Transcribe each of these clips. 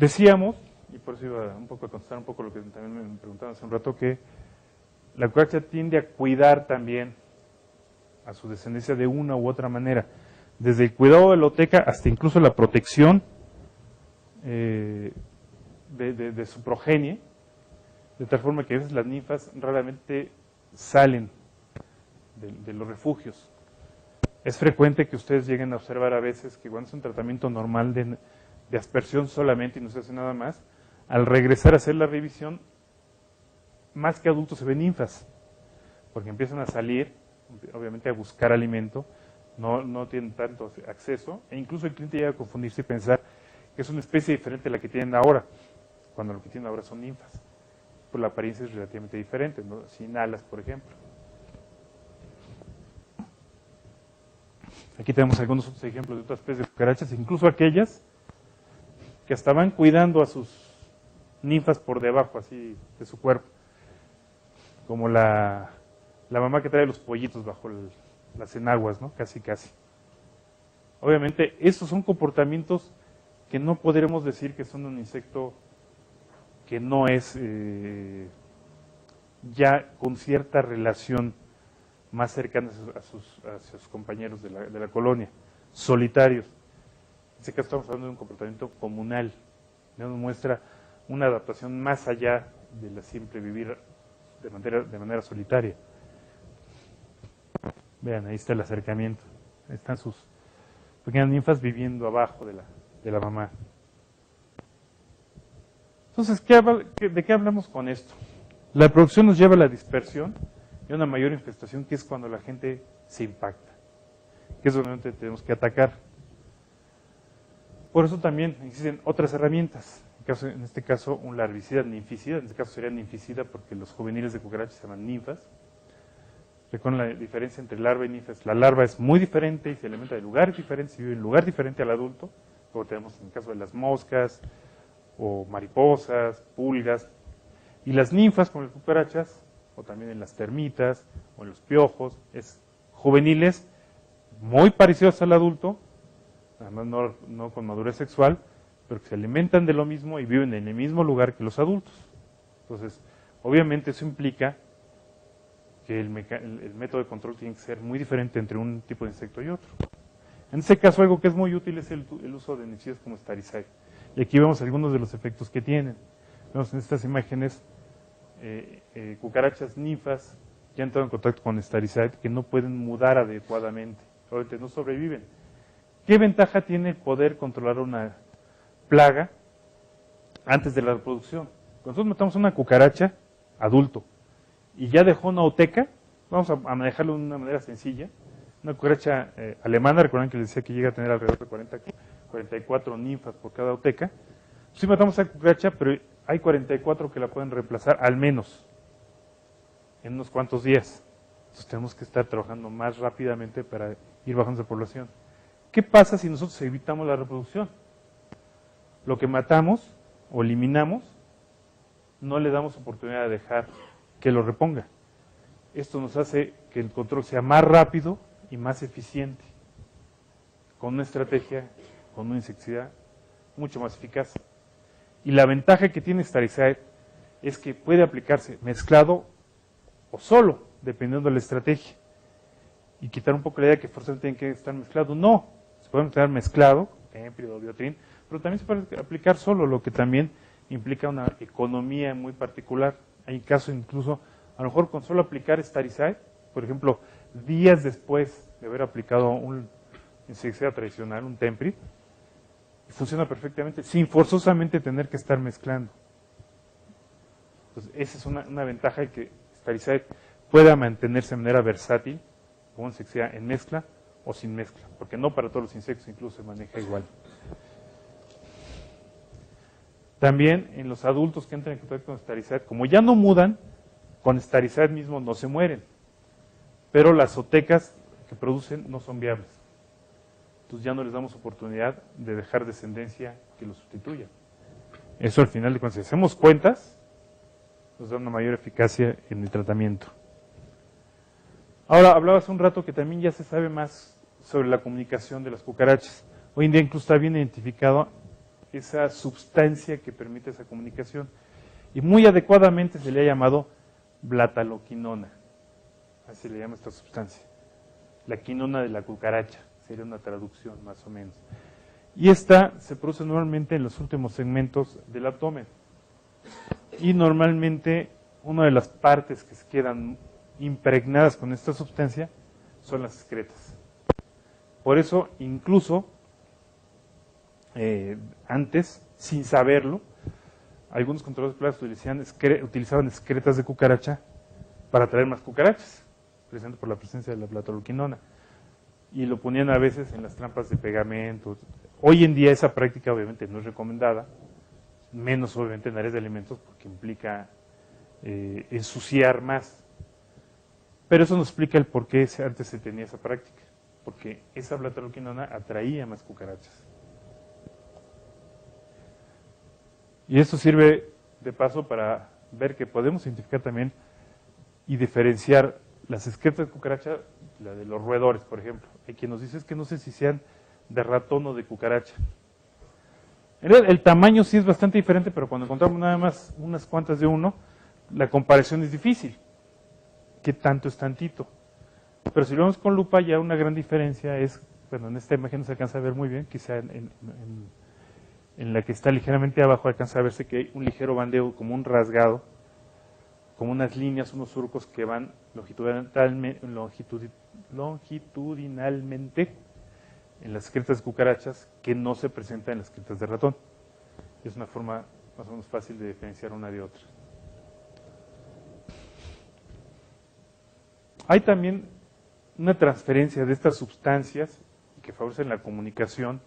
Decíamos, y por eso iba un poco a contestar un poco lo que también me preguntaban hace un rato, que la cucaracha tiende a cuidar también a su descendencia de una u otra manera, desde el cuidado de la oteca hasta incluso la protección de su progenie, de tal forma que a veces las ninfas raramente salen de los refugios. Es frecuente que ustedes lleguen a observar a veces que cuando es un tratamiento normal de aspersión solamente y no se hace nada más, al regresar a hacer la revisión, más que adultos se ven ninfas, porque empiezan a salir, obviamente a buscar alimento, no tienen tanto acceso, e incluso el cliente llega a confundirse y pensar que es una especie diferente a la que tienen ahora, cuando lo que tienen ahora son ninfas. Pues la apariencia es relativamente diferente, ¿no? Sin alas, por ejemplo. Aquí tenemos algunos otros ejemplos de otras especies de cucarachas, incluso aquellas que hasta van cuidando a sus ninfas por debajo, así, de su cuerpo. Como la mamá que trae los pollitos bajo las enaguas, ¿no? Casi, casi. Obviamente, estos son comportamientos que no podremos decir que son un insecto que no es ya con cierta relación más cercana a sus compañeros de la colonia, solitarios. En este caso estamos hablando de un comportamiento comunal, que nos muestra una adaptación más allá de la siempre vivir de manera solitaria. Vean, ahí está el acercamiento. Ahí están sus pequeñas ninfas viviendo abajo de la mamá. Entonces, ¿de qué hablamos con esto? La reproducción nos lleva a la dispersión y a una mayor infestación, que es cuando la gente se impacta, que es donde tenemos que atacar. Por eso también existen otras herramientas. En este caso, un larvicida, ninficida. En este caso sería ninficida porque los juveniles de cucarachas se llaman ninfas. Recuerden la diferencia entre larva y ninfas. La larva es muy diferente y se alimenta de lugares diferentes y vive en un lugar diferente al adulto, como tenemos en el caso de las moscas, o mariposas, pulgas. Y las ninfas, como las cucarachas, o también en las termitas, o en los piojos, es juveniles muy parecidos al adulto, además no con madurez sexual, pero que se alimentan de lo mismo y viven en el mismo lugar que los adultos. Entonces, obviamente eso implica que el método de control tiene que ser muy diferente entre un tipo de insecto y otro. En este caso, algo que es muy útil es el uso de nicidas como Staricide. Y aquí vemos algunos de los efectos que tienen. Vemos en estas imágenes cucarachas ninfas que han entrado en contacto con Staricide que no pueden mudar adecuadamente, obviamente no sobreviven. ¿Qué ventaja tiene poder controlar una plaga antes de la reproducción? Cuando nosotros matamos una cucaracha adulto y ya dejó una oteca, vamos a manejarlo de una manera sencilla. Una cucaracha alemana, recuerden que les decía que llega a tener alrededor de 44 ninfas por cada oteca. Sí matamos a la cucaracha, pero hay 44 que la pueden reemplazar al menos en unos cuantos días. Entonces tenemos que estar trabajando más rápidamente para ir bajando esa población. ¿Qué pasa si nosotros evitamos la reproducción? Lo que matamos o eliminamos, no le damos oportunidad de dejar que lo reponga. Esto nos hace que el control sea más rápido y más eficiente, con una estrategia, con un insecticida mucho más eficaz. Y la ventaja que tiene Staricide es que puede aplicarse mezclado o solo, dependiendo de la estrategia. Y quitar un poco la idea de que forzosamente tienen que estar mezclados. No, se puede estar mezclado, Temprio o Biotrin, pero también se puede aplicar solo, lo que también implica una economía muy particular. Hay casos incluso, a lo mejor con solo aplicar Staricide, por ejemplo, días después de haber aplicado un insecticida tradicional, un Tempri, funciona perfectamente, sin forzosamente tener que estar mezclando. Entonces, esa es una ventaja de que Staricide pueda mantenerse de manera versátil, como un insecticida en mezcla o sin mezcla, porque no para todos los insectos incluso se maneja igual. También en los adultos que entran en contacto con Staricide, como ya no mudan, con Staricide mismo no se mueren, pero las otecas que producen no son viables. Entonces ya no les damos oportunidad de dejar descendencia que los sustituya. Eso al final de cuentas, si hacemos cuentas, nos da una mayor eficacia en el tratamiento. Ahora, hablaba hace un rato que también ya se sabe más sobre la comunicación de las cucarachas. Hoy en día incluso está bien identificado esa sustancia que permite esa comunicación. Y muy adecuadamente se le ha llamado blataloquinona. Así se le llama esta sustancia. La quinona de la cucaracha, sería una traducción más o menos. Y esta se produce normalmente en los últimos segmentos del abdomen. Y normalmente una de las partes que se quedan impregnadas con esta sustancia son las excretas. Por eso, incluso, antes, sin saberlo, algunos controladores de plagas utilizaban excretas de cucaracha para atraer más cucarachas, precisamente por la presencia de la blataloquinona. Y lo ponían a veces en las trampas de pegamento. Hoy en día esa práctica obviamente no es recomendada, menos obviamente en áreas de alimentos porque implica ensuciar más. Pero eso nos explica el por qué antes se tenía esa práctica, porque esa blataloquinona atraía más cucarachas. Y esto sirve de paso para ver que podemos identificar también y diferenciar las excretas de cucaracha, la de los roedores, por ejemplo. Hay quien nos dice es que no sé si sean de ratón o de cucaracha. El tamaño sí es bastante diferente, pero cuando encontramos nada más unas cuantas de uno, la comparación es difícil. ¿Qué tanto es tantito? Pero si lo vemos con lupa, ya una gran diferencia es, bueno, en esta imagen no se alcanza a ver muy bien, quizá en la que está ligeramente abajo alcanza a verse que hay un ligero bandeo, como un rasgado, como unas líneas, unos surcos que van longitudinalmente en las excretas de cucarachas que no se presentan en las excretas de ratón. Es una forma más o menos fácil de diferenciar una de otra. Hay también una transferencia de estas sustancias que favorecen la comunicación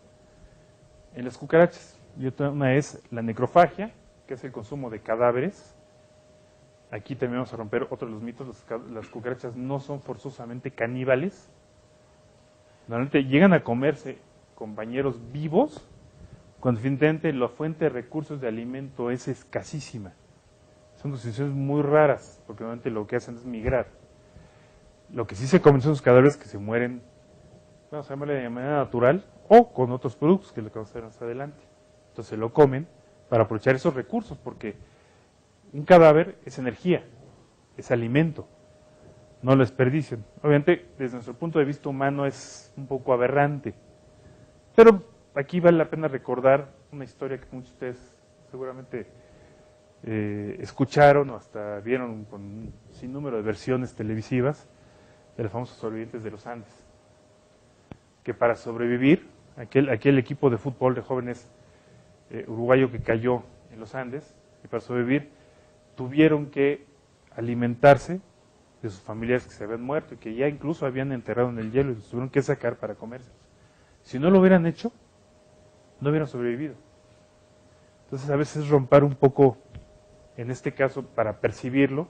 en las cucarachas. Y otra, una es la necrofagia, que es el consumo de cadáveres. Aquí también vamos a romper otro de los mitos. Las cucarachas no son forzosamente caníbales. Normalmente llegan a comerse compañeros vivos cuando definitivamente la fuente de recursos de alimento es escasísima. Son situaciones muy raras, porque normalmente lo que hacen es migrar. Lo que sí se comen son los cadáveres que se mueren, vamos a llamarle de manera natural, o con otros productos que le vamos a ver más adelante. Entonces se lo comen para aprovechar esos recursos, porque un cadáver es energía, es alimento, no lo desperdician. Obviamente, desde nuestro punto de vista humano es un poco aberrante, pero aquí vale la pena recordar una historia que muchos de ustedes seguramente escucharon o hasta vieron con un sinnúmero de versiones televisivas de los famosos sobrevivientes de los Andes, que para sobrevivir, aquel equipo de fútbol de jóvenes uruguayo que cayó en los Andes, y para sobrevivir tuvieron que alimentarse de sus familiares que se habían muerto y que ya incluso habían enterrado en el hielo y los tuvieron que sacar para comérselos. Si no lo hubieran hecho, no hubieran sobrevivido. Entonces a veces romper un poco, en este caso para percibirlo,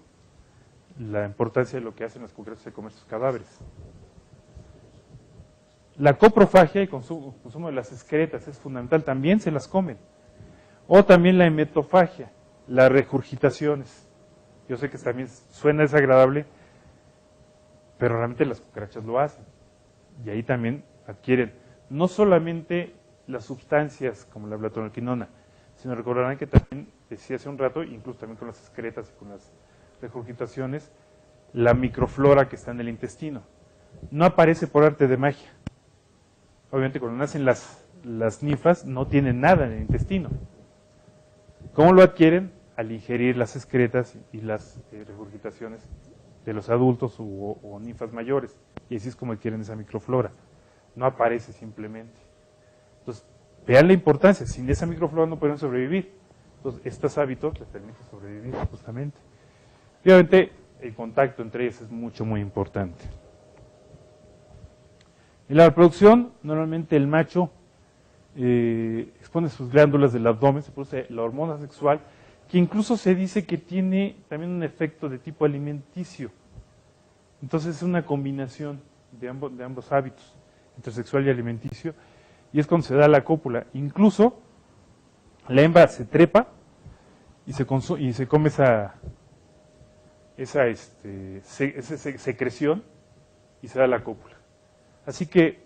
la importancia de lo que hacen las cucarachas de comer sus cadáveres. La coprofagia y consumo de las excretas es fundamental, también se las comen. O también la hematofagia, las regurgitaciones. Yo sé que también suena desagradable, pero realmente las cucarachas lo hacen. Y ahí también adquieren no solamente las sustancias como la blataloquinona, sino recordarán que también, decía hace un rato, incluso también con las excretas y con las regurgitaciones, la microflora que está en el intestino. No aparece por arte de magia. Obviamente cuando nacen las ninfas no tienen nada en el intestino. ¿Cómo lo adquieren? Al ingerir las excretas y las regurgitaciones de los adultos o ninfas mayores. Y así es como adquieren esa microflora. No aparece simplemente. Entonces, vean la importancia. Sin esa microflora no pueden sobrevivir. Entonces, estos hábitos les permiten sobrevivir justamente. Y obviamente el contacto entre ellas es muy importante. En la reproducción, normalmente el macho expone sus glándulas del abdomen, se produce la hormona sexual, que incluso se dice que tiene también un efecto de tipo alimenticio. Entonces es una combinación de ambos hábitos, entre sexual y alimenticio, y es cuando se da la cópula. Incluso la hembra se trepa y se come esa secreción y se da la cópula. Así que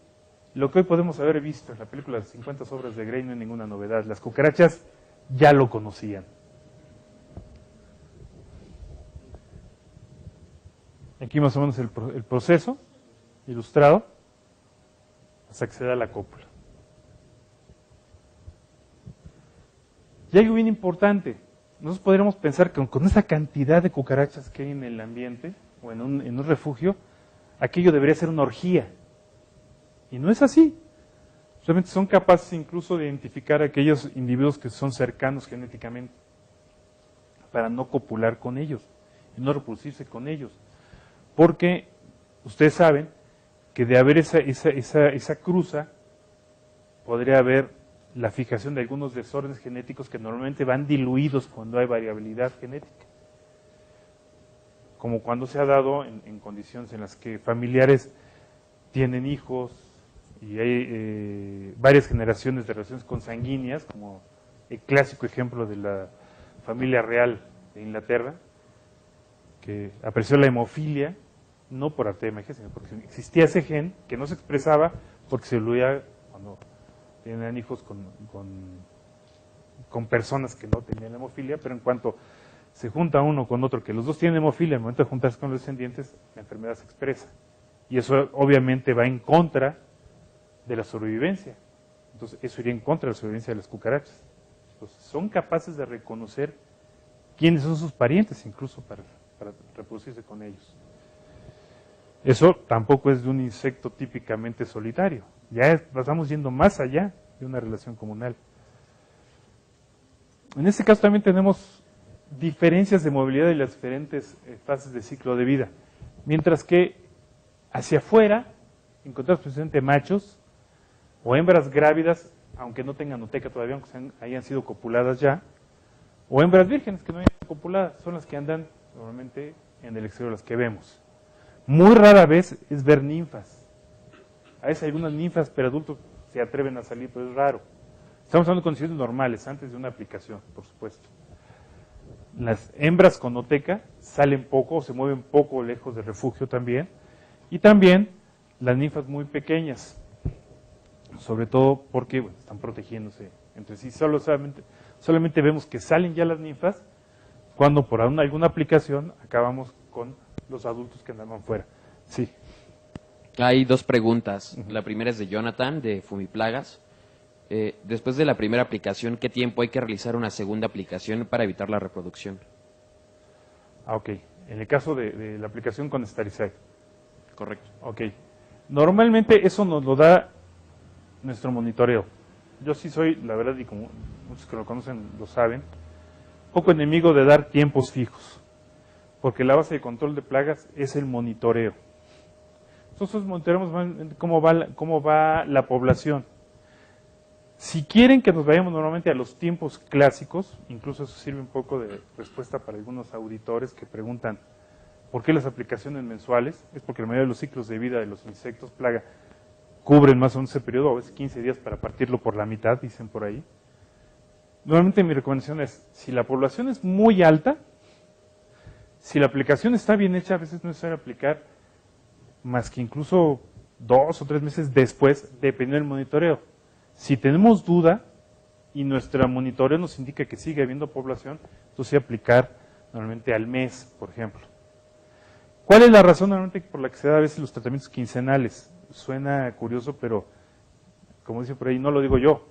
Lo que hoy podemos haber visto en la película 50 sombras de Grey no es ninguna novedad. Las cucarachas ya lo conocían. Aquí más o menos el proceso ilustrado hasta que se da la cópula. Y algo bien importante, nosotros podríamos pensar que con esa cantidad de cucarachas que hay en el ambiente o en un refugio, aquello debería ser una orgía. Y no es así. Realmente son capaces incluso de identificar a aquellos individuos que son cercanos genéticamente para no copular con ellos y no reproducirse con ellos. Porque ustedes saben que de haber esa cruza, podría haber la fijación de algunos desórdenes genéticos que normalmente van diluidos cuando hay variabilidad genética. Como cuando se ha dado en condiciones en las que familiares tienen hijos y hay varias generaciones de relaciones consanguíneas, como el clásico ejemplo de la familia real de Inglaterra, que apareció la hemofilia, no por arte de magia, sino porque existía ese gen que no se expresaba porque se diluía cuando tenían hijos con personas que no tenían hemofilia, pero en cuanto se junta uno con otro que los dos tienen hemofilia, en el momento de juntarse con los descendientes, la enfermedad se expresa. Y eso obviamente va en contra de la sobrevivencia. Entonces eso iría en contra de la sobrevivencia de las cucarachas. Entonces son capaces de reconocer quiénes son sus parientes, incluso para reproducirse con ellos. Eso tampoco es de un insecto típicamente solitario. Ya estamos yendo más allá de una relación comunal. En este caso también tenemos diferencias de movilidad en las diferentes fases de ciclo de vida. Mientras que hacia afuera encontramos precisamente machos o hembras grávidas, aunque no tengan oteca todavía, aunque hayan sido copuladas ya, o hembras vírgenes que no hayan sido copuladas, son las que andan normalmente en el exterior, las que vemos. Muy rara vez es ver ninfas. A veces algunas ninfas, pero adultos se atreven a salir, pero es raro. Estamos hablando de condiciones normales, antes de una aplicación, por supuesto. Las hembras con oteca salen poco o se mueven poco lejos del refugio también. Y también las ninfas muy pequeñas, sobre todo porque están protegiéndose entre sí. Solamente vemos que salen ya las ninfas cuando por alguna aplicación acabamos con los adultos que andaban fuera. Sí. Hay dos preguntas. La primera es de Jonathan, de Fumiplagas. Después de la primera aplicación, ¿qué tiempo hay que realizar una segunda aplicación para evitar la reproducción? Ok. En el caso de la aplicación con Staricide. Correcto. Ok. Normalmente eso nos lo da nuestro monitoreo. Yo sí soy, la verdad, y como muchos que lo conocen lo saben, poco enemigo de dar tiempos fijos. Porque la base de control de plagas es el monitoreo. Nosotros monitoreamos cómo va la población. Si quieren que nos vayamos normalmente a los tiempos clásicos, incluso eso sirve un poco de respuesta para algunos auditores que preguntan ¿por qué las aplicaciones mensuales? Es porque la mayoría de los ciclos de vida de los insectos plaga cubren más o menos ese periodo, a veces 15 días para partirlo por la mitad, dicen por ahí. Normalmente mi recomendación es, si la población es muy alta, si la aplicación está bien hecha, a veces no es necesario aplicar más que incluso 2 o 3 meses después, dependiendo del monitoreo. Si tenemos duda y nuestro monitoreo nos indica que sigue habiendo población, entonces sí aplicar normalmente al mes, por ejemplo. ¿Cuál es la razón normalmente por la que se da a veces los tratamientos quincenales? Suena curioso, pero como dice por ahí, no lo digo yo.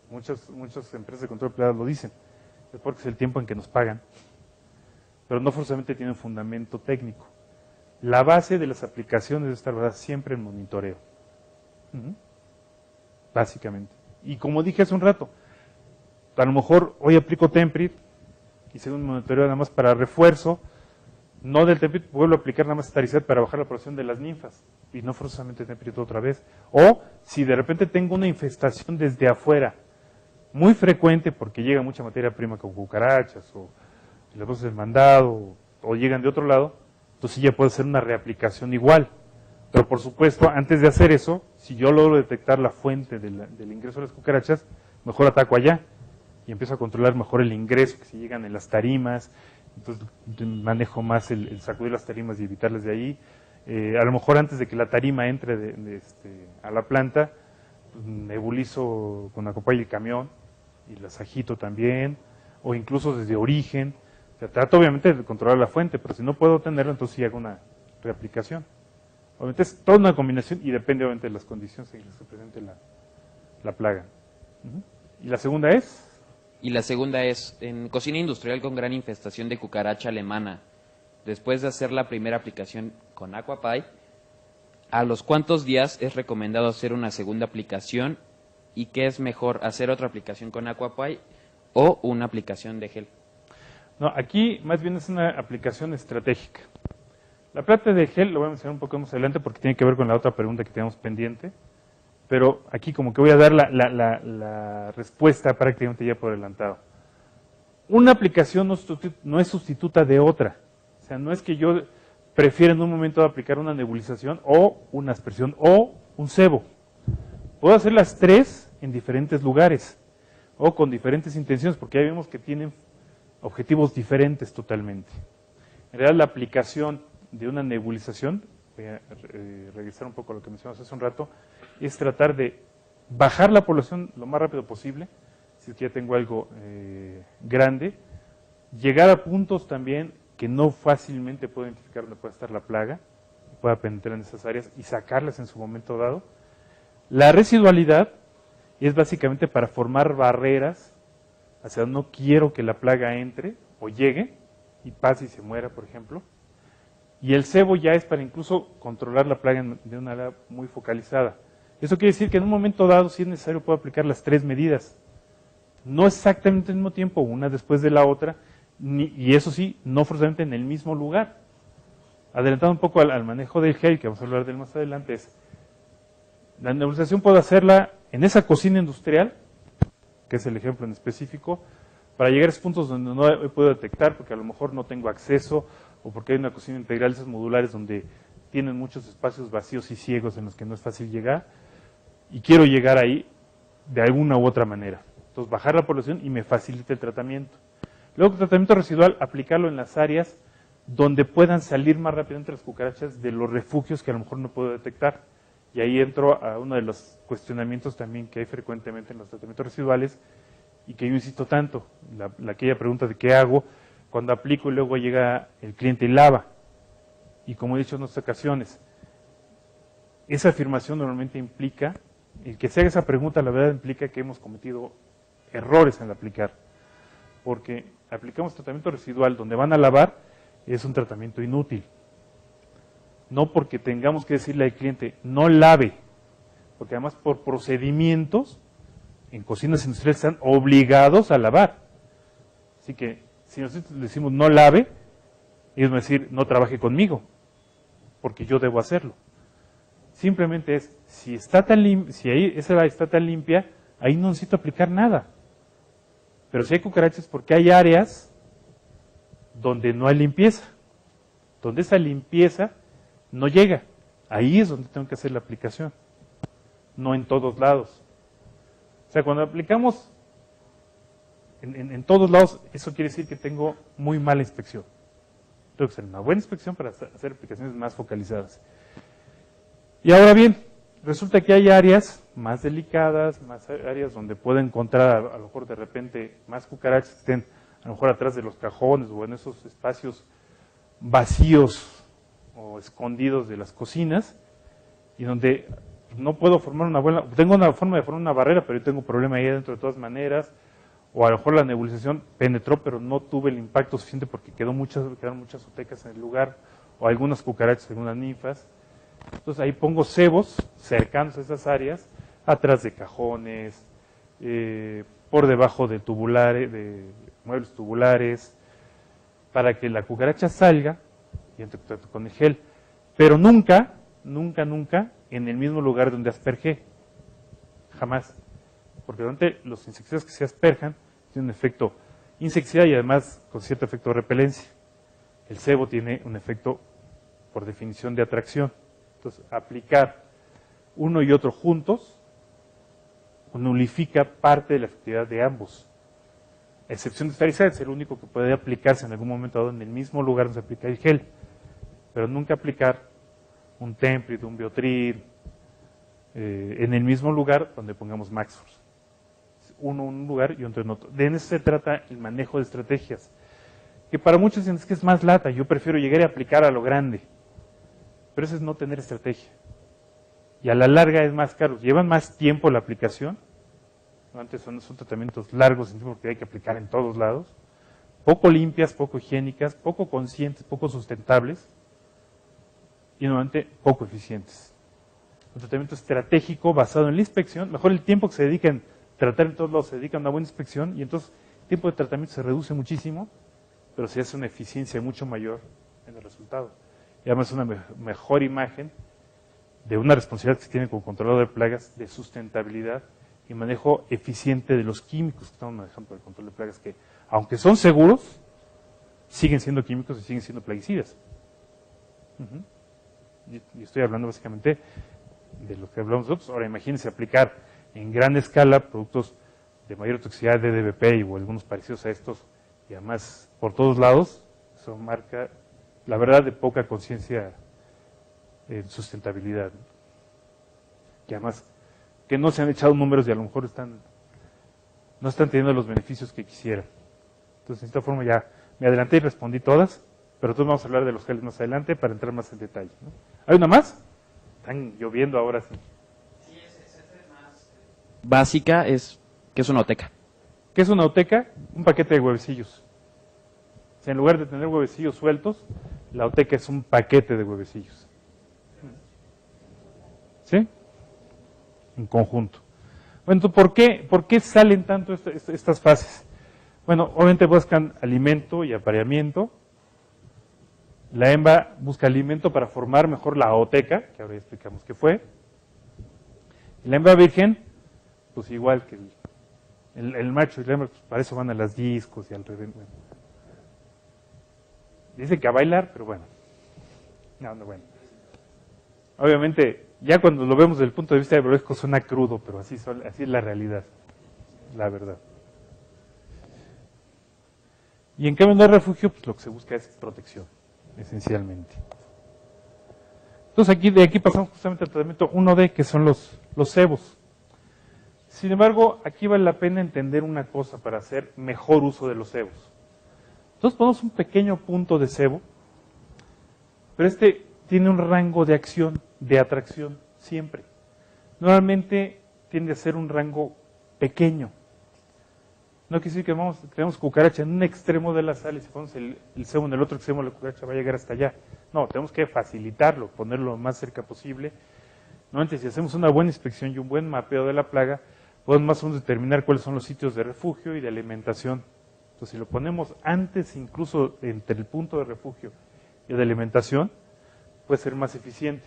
Muchas empresas de control de plagas lo dicen. Es porque es el tiempo en que nos pagan. Pero no forzosamente tiene un fundamento técnico. La base de las aplicaciones debe estar basada siempre en monitoreo. Básicamente. Y como dije hace un rato, a lo mejor hoy aplico Temprit, hice un monitoreo nada más para refuerzo, no del Temprit, vuelvo a aplicar nada más Staricide para bajar la producción de las ninfas, y no forzosamente Temprit otra vez. O si de repente tengo una infestación desde afuera, muy frecuente porque llega mucha materia prima con cucarachas, o las voces del mandado, o llegan de otro lado, entonces ya puede ser una reaplicación igual. Pero por supuesto, antes de hacer eso, si yo logro detectar la fuente del ingreso de las cucarachas, mejor ataco allá y empiezo a controlar mejor el ingreso, que si llegan en las tarimas, entonces manejo más el sacudir las tarimas y evitarles de ahí. A lo mejor antes de que la tarima entre a la planta, pues, nebulizo con Aquapay el camión y las agito también, o incluso desde origen. O sea, trato obviamente de controlar la fuente, pero si no puedo tenerlo, entonces sí hago una reaplicación. Obviamente es toda una combinación y depende obviamente de las condiciones en las que se presente la plaga. ¿Y la segunda es? Y la segunda es, en cocina industrial con gran infestación de cucaracha alemana, después de hacer la primera aplicación con Aquapay, ¿a los cuántos días es recomendado hacer una segunda aplicación? ¿Y qué es mejor, hacer otra aplicación con Aquapay o una aplicación de gel? No, aquí más bien es una aplicación estratégica. La plata de gel lo voy a mencionar un poco más adelante porque tiene que ver con la otra pregunta que tenemos pendiente, pero aquí como que voy a dar la respuesta prácticamente ya por adelantado. Una aplicación no es sustituta de otra. O sea, no es que yo prefiera en un momento aplicar una nebulización o una aspersión o un sebo. Puedo hacer las tres en diferentes lugares o con diferentes intenciones porque ya vemos que tienen objetivos diferentes totalmente. En realidad la aplicación de una nebulización, voy a regresar un poco a lo que mencionamos hace un rato, es tratar de bajar la población lo más rápido posible, si es que ya tengo algo grande, llegar a puntos también que no fácilmente puedo identificar dónde puede estar la plaga, pueda penetrar en esas áreas y sacarlas en su momento dado. La residualidad es básicamente para formar barreras hacia donde no quiero que la plaga entre o llegue y pase y se muera, por ejemplo. Y el cebo ya es para incluso controlar la plaga de una manera muy focalizada. Eso quiere decir que en un momento dado, si es necesario, puedo aplicar las tres medidas. No exactamente al mismo tiempo, una después de la otra, y eso sí, no forzosamente en el mismo lugar. Adelantando un poco al manejo del gel, que vamos a hablar de él más adelante, es la nebulización puedo hacerla en esa cocina industrial, que es el ejemplo en específico, para llegar a esos puntos donde no puedo detectar, porque a lo mejor no tengo acceso, o porque hay una cocina integral, esas modulares donde tienen muchos espacios vacíos y ciegos en los que no es fácil llegar, y quiero llegar ahí de alguna u otra manera. Entonces, bajar la población y me facilita el tratamiento. Luego, el tratamiento residual, aplicarlo en las áreas donde puedan salir más rápidamente las cucarachas de los refugios que a lo mejor no puedo detectar. Y ahí entro a uno de los cuestionamientos también que hay frecuentemente en los tratamientos residuales y que yo insisto tanto, aquella pregunta de qué hago cuando aplico y luego llega el cliente y lava. Y como he dicho en otras ocasiones, esa afirmación normalmente implica, el que se haga esa pregunta la verdad implica que hemos cometido errores en aplicar. Porque aplicamos tratamiento residual donde van a lavar, es un tratamiento inútil. No porque tengamos que decirle al cliente, no lave, porque además por procedimientos en cocinas industriales están obligados a lavar. Así que si nosotros decimos no lave, ellos van a decir no trabaje conmigo, porque yo debo hacerlo. Simplemente es, si ahí esa área está tan limpia, ahí no necesito aplicar nada. Pero si hay cucarachas, porque hay áreas donde no hay limpieza, donde esa limpieza no llega. Ahí es donde tengo que hacer la aplicación, no en todos lados. O sea, cuando aplicamos en todos lados, eso quiere decir que tengo muy mala inspección. Tengo que hacer una buena inspección para hacer aplicaciones más focalizadas. Y ahora bien, resulta que hay áreas más delicadas, más áreas donde puedo encontrar a lo mejor de repente más cucarachas que estén a lo mejor atrás de los cajones o en esos espacios vacíos o escondidos de las cocinas y donde no puedo formar una buena, tengo una forma de formar una barrera, pero yo tengo un problema ahí adentro de todas maneras, o a lo mejor la nebulización penetró, pero no tuve el impacto suficiente porque quedaron muchas otecas en el lugar, o algunas cucarachas, algunas ninfas. Entonces ahí pongo cebos cercanos a esas áreas, atrás de cajones, por debajo de muebles tubulares, para que la cucaracha salga y entre en contacto con el gel. Pero nunca en el mismo lugar donde aspergé. Jamás. Porque durante los insecticidas que se asperjan tienen un efecto insecticida y además con cierto efecto de repelencia. El cebo tiene un efecto, por definición, de atracción. Entonces, aplicar uno y otro juntos nulifica parte de la efectividad de ambos. A excepción de Staricide, es el único que puede aplicarse en algún momento dado en el mismo lugar donde se aplica el gel. Pero nunca aplicar un Temprit, un Biotril, en el mismo lugar donde pongamos Maxforce. Uno en un lugar y otro en otro. De eso se trata el manejo de estrategias. Que para muchos dicen es que es más lata, yo prefiero llegar y aplicar a lo grande. Pero eso es no tener estrategia. Y a la larga es más caro. Llevan más tiempo la aplicación. Antes son tratamientos largos en tiempo porque hay que aplicar en todos lados. Poco limpias, poco higiénicas, poco conscientes, poco sustentables. Y nuevamente poco eficientes. Un tratamiento estratégico basado en la inspección. Mejor el tiempo que se dedica en tratar en todos lados se dedica a una buena inspección. Y entonces el tiempo de tratamiento se reduce muchísimo. Pero se hace una eficiencia mucho mayor en el resultado. Y además una mejor imagen de una responsabilidad que se tiene como controlador de plagas, de sustentabilidad y manejo eficiente de los químicos que estamos manejando para el control de plagas, que aunque son seguros, siguen siendo químicos y siguen siendo plaguicidas. Y estoy hablando básicamente de lo que hablamos nosotros. Ahora imagínense aplicar en gran escala productos de mayor toxicidad de DBP o algunos parecidos a estos, y además por todos lados. Eso marca la verdad de poca conciencia en sustentabilidad, ¿no? Que además que no se han echado números y a lo mejor no están teniendo los beneficios que quisieran. Entonces, de esta forma ya me adelanté y respondí todas, pero entonces vamos a hablar de los geles más adelante para entrar más en detalle, ¿no? ¿Hay una más? Están lloviendo ahora sí. Sí, esa es más básica, ¿qué es una oteca? ¿Qué es una oteca? Un paquete de huevecillos. O sea, en lugar de tener huevecillos sueltos, la oteca es un paquete de huevecillos. ¿Sí? En conjunto. Bueno, entonces, ¿por qué salen tanto estas fases? Bueno, obviamente buscan alimento y apareamiento. La hembra busca alimento para formar mejor la ooteca, que ahora ya explicamos qué fue. Y la hembra virgen, pues igual que el macho y la hembra, pues para eso van a las discos y al revés. Bueno. Dice que a bailar, pero bueno. No, bueno. Obviamente, ya cuando lo vemos desde el punto de vista biológico suena crudo, pero así es la realidad, la verdad. Y en cambio en el refugio, pues lo que se busca es protección, esencialmente. Entonces de aquí pasamos justamente al tratamiento 1D, que son los cebos. Sin embargo, aquí vale la pena entender una cosa para hacer mejor uso de los cebos. Entonces ponemos un pequeño punto de cebo, pero este tiene un rango de acción, de atracción, siempre. Normalmente tiende a ser un rango pequeño. No quiere decir que tenemos cucaracha en un extremo de la sala y si ponemos el cebo en el otro extremo, la cucaracha va a llegar hasta allá. No, tenemos que facilitarlo, ponerlo lo más cerca posible. Normalmente si hacemos una buena inspección y un buen mapeo de la plaga, podemos más o menos determinar cuáles son los sitios de refugio y de alimentación. Entonces si lo ponemos antes, incluso entre el punto de refugio y de alimentación, puede ser más eficiente.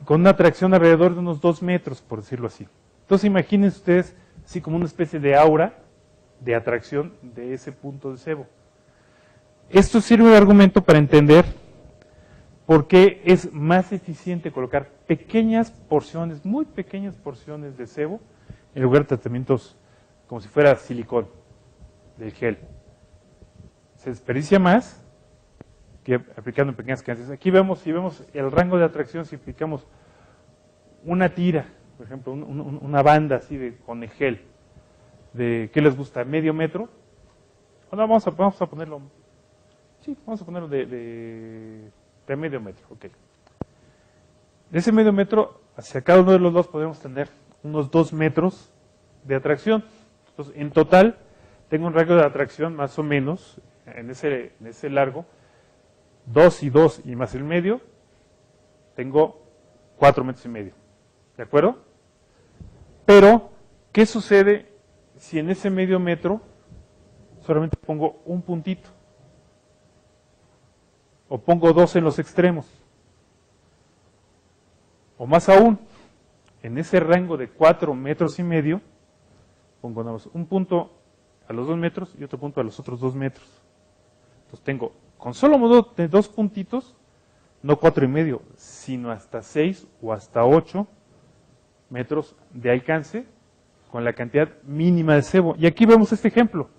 Con una atracción alrededor de unos 2 metros, por decirlo así. Entonces imagínense ustedes así como una especie de aura de atracción de ese punto de cebo. Esto sirve de argumento para entender por qué es más eficiente colocar pequeñas porciones, muy pequeñas porciones de cebo, en lugar de tratamientos como si fuera silicón del gel. Se desperdicia más que aplicando en pequeñas cantidades. Aquí si vemos el rango de atracción, si aplicamos una tira, por ejemplo, una banda así con el gel, de ¿qué les gusta? ¿Medio metro? Bueno, vamos a ponerlo, sí, vamos a ponerlo de medio metro, ok. De ese medio metro, hacia cada uno de los dos podemos tener unos 2 metros de atracción. Entonces, en total, tengo un rango de atracción más o menos, en ese largo, 2 y 2 y más el medio, tengo 4 metros y medio. ¿De acuerdo? Pero, ¿qué sucede si en ese medio metro solamente pongo un puntito? O pongo 2 en los extremos. O más aún, en ese rango de 4 metros y medio, pongo nada más un punto a los 2 metros y otro punto a los otros 2 metros. Entonces tengo, con solo modo de 2 puntitos, no 4 y medio, sino hasta 6 o hasta 8 metros de alcance con la cantidad mínima de cebo. Y aquí vemos este ejemplo.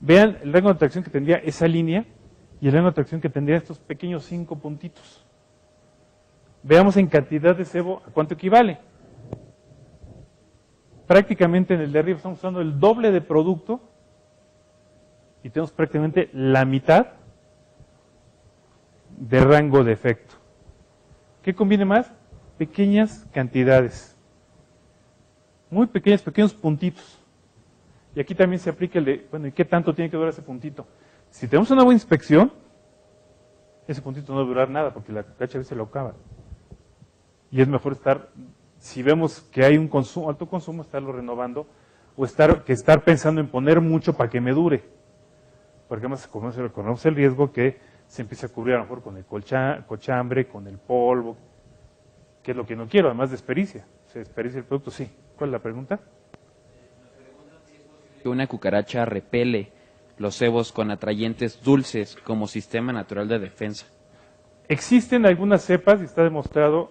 Vean el rango de atracción que tendría esa línea y el rango de atracción que tendría estos pequeños 5 puntitos. Veamos en cantidad de sebo a cuánto equivale. Prácticamente en el de arriba estamos usando el doble de producto y tenemos prácticamente la mitad de rango de efecto. ¿Qué conviene más? Pequeñas cantidades. Muy pequeños, pequeños puntitos. Y aquí también se aplica el de, bueno, ¿y qué tanto tiene que durar ese puntito? Si tenemos una buena inspección, ese puntito no va a durar nada, porque la cucaracha a veces lo acaba. Y es mejor estar, si vemos que hay un consumo, alto consumo, estarlo renovando, o estar pensando en poner mucho para que me dure. Porque además conoce el riesgo que se empiece a cubrir a lo mejor con el cochambre, con el polvo, que es lo que no quiero, además despericia. ¿Se despericia el producto? Sí. ¿Cuál es la pregunta? Que una cucaracha repele los sebos con atrayentes dulces como sistema natural de defensa. Existen algunas cepas, y está demostrado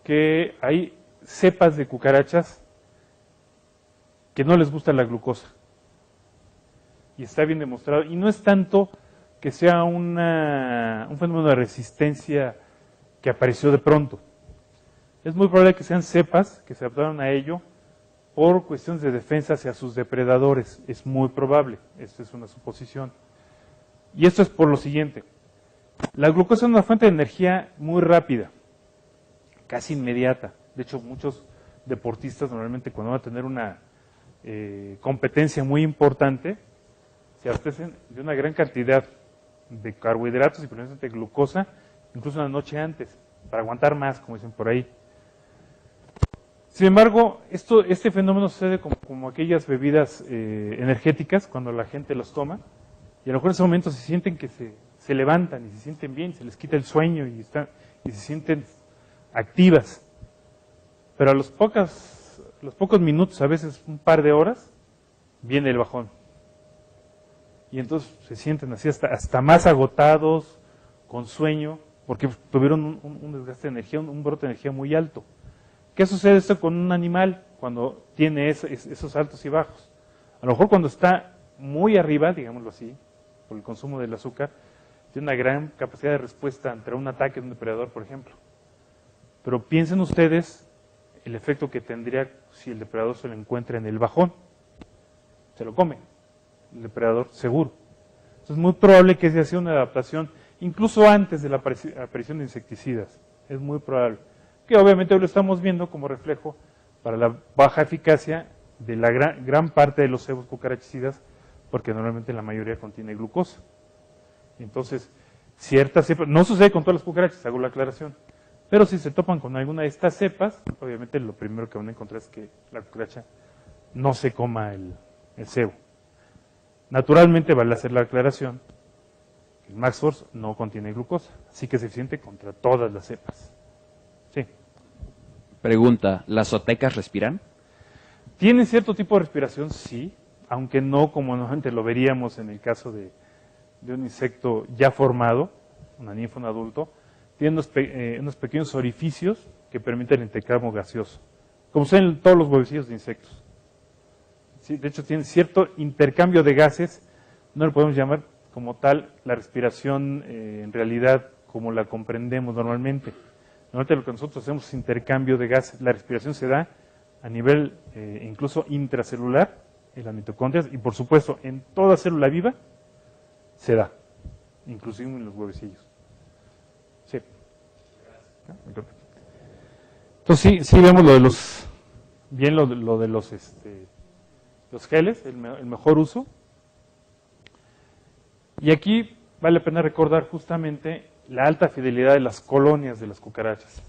que hay cepas de cucarachas que no les gusta la glucosa. Y está bien demostrado. Y no es tanto que sea un fenómeno de resistencia que apareció de pronto. Es muy probable que sean cepas que se adaptaron a ello por cuestiones de defensa hacia sus depredadores. Es muy probable. Esta es una suposición. Y esto es por lo siguiente. La glucosa es una fuente de energía muy rápida, casi inmediata. De hecho, muchos deportistas normalmente cuando van a tener una competencia muy importante, se abastecen de una gran cantidad de carbohidratos y principalmente de glucosa, incluso una noche antes, para aguantar más, como dicen por ahí. Sin embargo, este fenómeno sucede como aquellas bebidas energéticas, cuando la gente los toma, y a lo mejor en ese momento se sienten que se levantan y se sienten bien, se les quita el sueño y se sienten activas. Pero a los pocos minutos, a veces un par de horas, viene el bajón. Y entonces se sienten así hasta más agotados, con sueño, porque tuvieron un desgaste de energía, un brote de energía muy alto. ¿Qué sucede esto con un animal cuando tiene esos altos y bajos? A lo mejor cuando está muy arriba, digámoslo así, por el consumo del azúcar, tiene una gran capacidad de respuesta ante un ataque de un depredador, por ejemplo. Pero piensen ustedes el efecto que tendría si el depredador se lo encuentra en el bajón. Se lo come, el depredador seguro. Entonces es muy probable que se haga una adaptación, incluso antes de la aparición de insecticidas. Es muy probable. Que obviamente hoy lo estamos viendo como reflejo para la baja eficacia de la gran parte de los cebos cucarachicidas, porque normalmente la mayoría contiene glucosa. Entonces, ciertas cepas, no sucede con todas las cucarachas, hago la aclaración, pero si se topan con alguna de estas cepas, obviamente lo primero que van a encontrar es que la cucaracha no se coma el cebo. Naturalmente vale hacer la aclaración, el Max Force no contiene glucosa, así que es eficiente contra todas las cepas. Sí. Pregunta, ¿las zotecas respiran? ¿Tienen cierto tipo de respiración? Sí, aunque no como normalmente lo veríamos en el caso de un insecto ya formado, una ninfa, un adulto. Tiene unos pequeños orificios que permiten el intercambio gaseoso, como son en todos los huevecillos de insectos. Sí, de hecho, tienen cierto intercambio de gases, no lo podemos llamar como tal la respiración en realidad como la comprendemos normalmente. Normalmente lo que nosotros hacemos es intercambio de gases. La respiración se da a nivel incluso intracelular, en las mitocondrias, y por supuesto en toda célula viva se da, inclusive en los huevecillos. Sí. Entonces sí vemos lo de los geles, el mejor uso. Y aquí vale la pena recordar justamente la alta fidelidad de las colonias de las cucarachas.